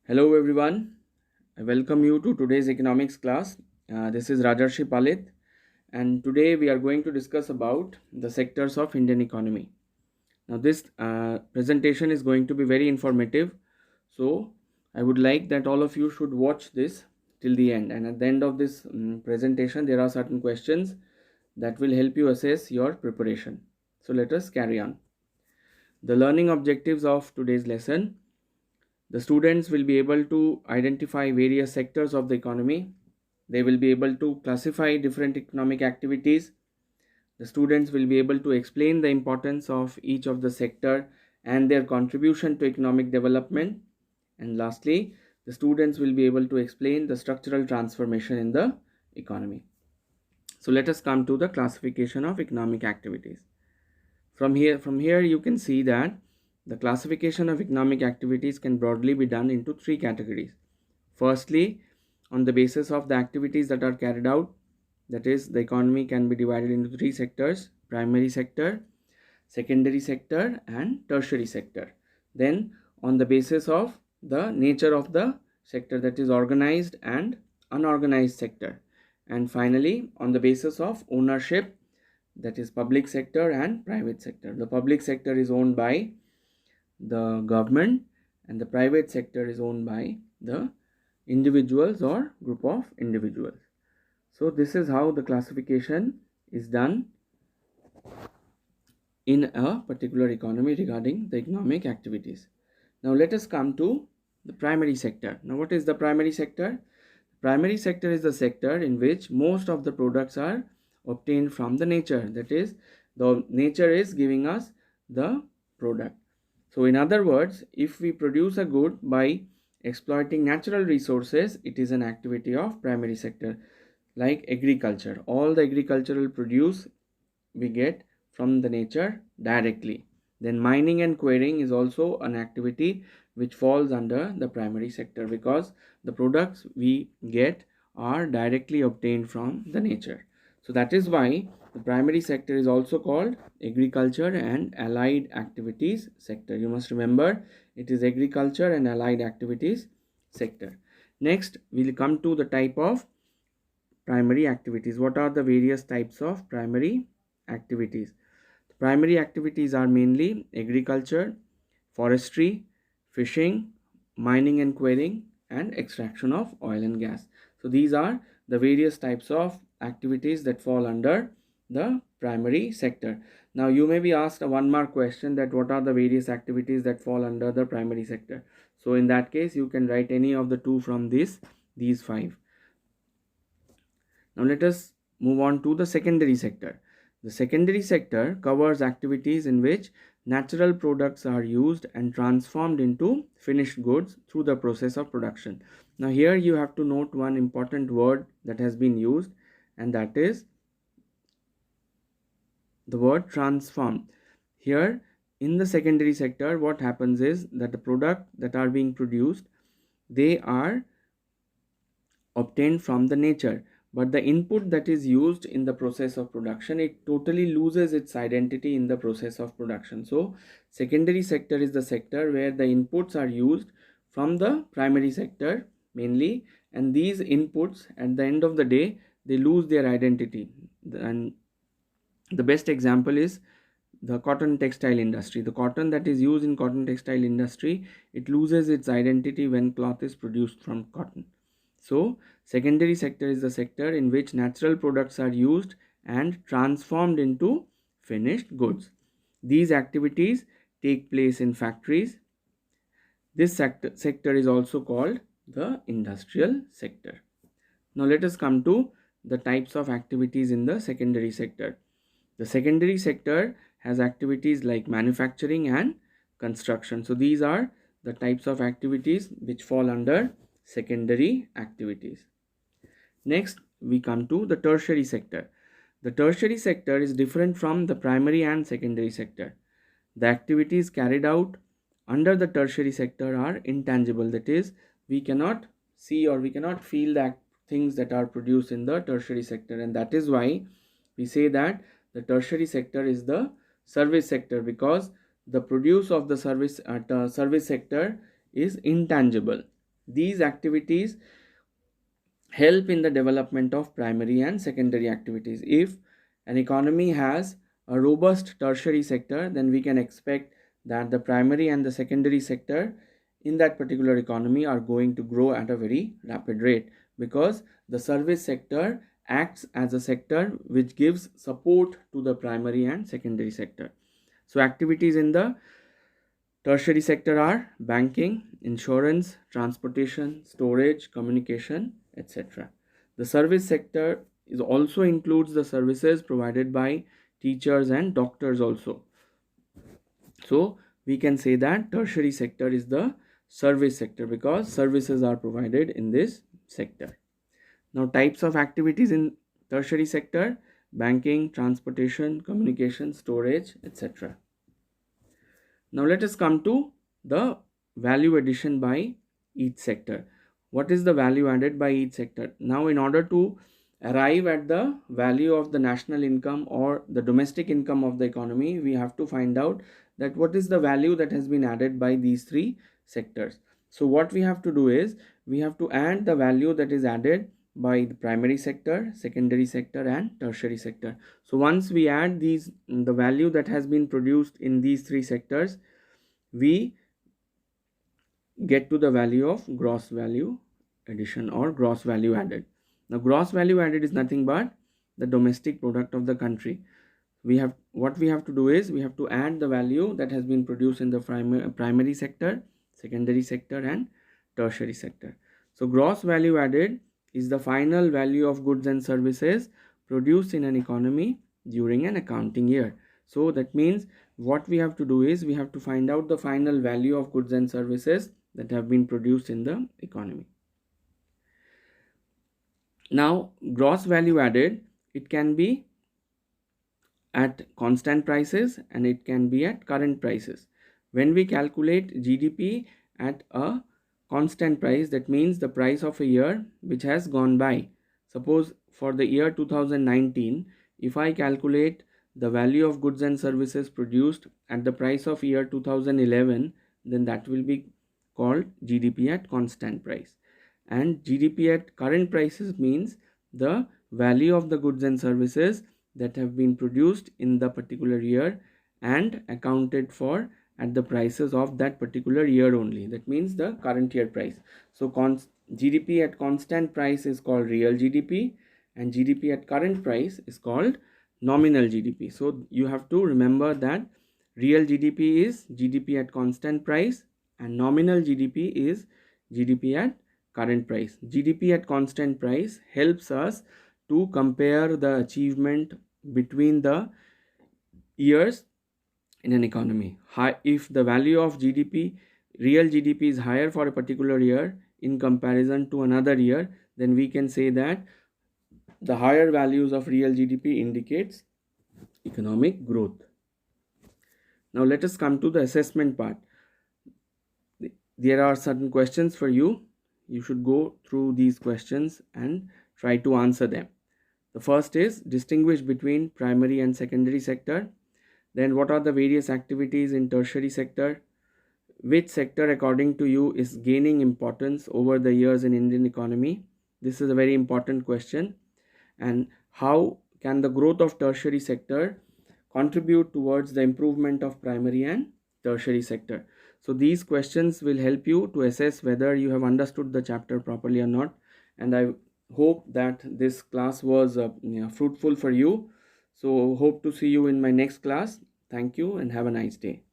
Hello everyone, I welcome you to today's economics class. This is Rajarshi Palit, and today we are going to discuss about the sectors of Indian economy. Now this presentation is going to be very informative, so I would like that all of you should watch this till the end, and at the end of this presentation there are certain questions that will help you assess your preparation. So let us carry on. The learning objectives of today's lesson: the students will be able to identify various sectors of the economy. They will be able to classify different economic activities. The students will be able to explain the importance of each of the sector and their contribution to economic development. And lastly, the students will be able to explain the structural transformation in the economy. So let us come to the classification of economic activities. From here you can see that the classification of economic activities can broadly be done into three categories. Firstly, on the basis of the activities that are carried out, that is, the economy can be divided into three sectors: primary sector, secondary sector, and tertiary sector. Then, on the basis of the nature of the sector, that is, organized and unorganized sector. And finally, on the basis of ownership, that is, public sector and private sector. The public sector is owned by the government, and the private sector is owned by the individuals or group of individuals. So this is how the classification is done in a particular economy regarding the economic activities. Now let us come to the primary sector. Now what is the primary sector? Primary sector is the sector in which most of the products are obtained from the nature. That is, the nature is giving us the product. So in other words, if we produce a good by exploiting natural resources, it is an activity of primary sector. Like agriculture, all the agricultural produce we get from the nature directly. Then mining and quarrying is also an activity which falls under the primary sector, because the products we get are directly obtained from the nature. So that is why the primary sector is also called agriculture and allied activities sector. You must remember, it is agriculture and allied activities sector. Next, we'll come to the type of primary activities. What are the various types of primary activities? Primary activities are mainly agriculture, forestry, fishing, mining and quarrying, and extraction of oil and gas. So these are the various types of activities that fall under the primary sector. Now you may be asked a one mark question, that what are the various activities that fall under the primary sector. So in that case you can write any of the two from these five. Now let us move on to the secondary sector. The secondary sector covers activities in which natural products are used and transformed into finished goods through the process of production. Now here you have to note one important word that has been used, and that is the word transform. Here in the secondary sector, what happens is that the product that are being produced, they are obtained from the nature, but the input that is used in the process of production, it totally loses its identity in the process of production. So secondary sector is the sector where the inputs are used from the primary sector mainly, and these inputs at the end of the day they lose their identity. And the best example is the cotton textile industry. The cotton that is used in cotton textile industry, it loses its identity when cloth is produced from cotton. So secondary sector is the sector in which natural products are used and transformed into finished goods. These activities take place in factories. This sector is also called the industrial sector. Now let us come to the types of activities in the secondary sector. The secondary sector has activities like manufacturing and construction. So these are the types of activities which fall under secondary activities. Next, we come to the tertiary sector. The tertiary sector is different from the primary and secondary sector. The activities carried out under the tertiary sector are intangible. That is, we cannot see or we cannot feel the things that are produced in the tertiary sector, and that is why we say that the tertiary sector is the service sector, because the produce of the service sector is intangible. These activities help in the development of primary and secondary activities. If an economy has a robust tertiary sector, then we can expect that the primary and the secondary sector in that particular economy are going to grow at a very rapid rate, because the service sector acts as a sector which gives support to the primary and secondary sector. So activities in the tertiary sector are banking, insurance, transportation, storage, communication, etc. The service sector also includes the services provided by teachers and doctors also. So we can say that tertiary sector is the service sector because services are provided in this sector. Now, types of activities in tertiary sector: banking, transportation, communication, storage, etc. Now let us come to the value addition by each sector. What is the value added by each sector? Now, in order to arrive at the value of the national income or the domestic income of the economy, we have to find out that what is the value that has been added by these three sectors. So what we have to do is we have to add the value that is added by the primary sector, secondary sector and tertiary sector. So once we add the value that has been produced in these three sectors, we get to the value of gross value addition or gross value added. Now gross value added is nothing but the domestic product of the country. What we have to do is we have to add the value that has been produced in the primary sector, secondary sector and tertiary sector. So gross value added is the final value of goods and services produced in an economy during an accounting year. So that means what we have to do is we have to find out the final value of goods and services that have been produced in the economy. Now gross value added, it can be at constant prices and it can be at current prices. When we calculate GDP at a constant price, that means the price of a year which has gone by. Suppose for the year 2019, if I calculate the value of goods and services produced at the price of year 2011, then that will be called GDP at constant price. And GDP at current prices means the value of the goods and services that have been produced in the particular year and accounted for at the prices of that particular year only. That means the current year price. So GDP at constant price is called real GDP and GDP at current price is called nominal GDP. So you have to remember that real GDP is GDP at constant price and nominal GDP is GDP at current price. GDP at constant price helps us to compare the achievement between the years in an economy. If the value of GDP, real GDP is higher for a particular year in comparison to another year, then we can say that the higher values of real GDP indicates economic growth. Now let us come to the assessment part. There are certain questions for you. You should go through these questions and try to answer them. The first is distinguish between primary and secondary sector. Then what are the various activities in tertiary sector? Which sector according to you is gaining importance over the years in Indian economy? This is a very important question. And how can the growth of tertiary sector contribute towards the improvement of primary and tertiary sector? So these questions will help you to assess whether you have understood the chapter properly or not. And I hope that this class was fruitful for you. So hope to see you in my next class. Thank you and have a nice day.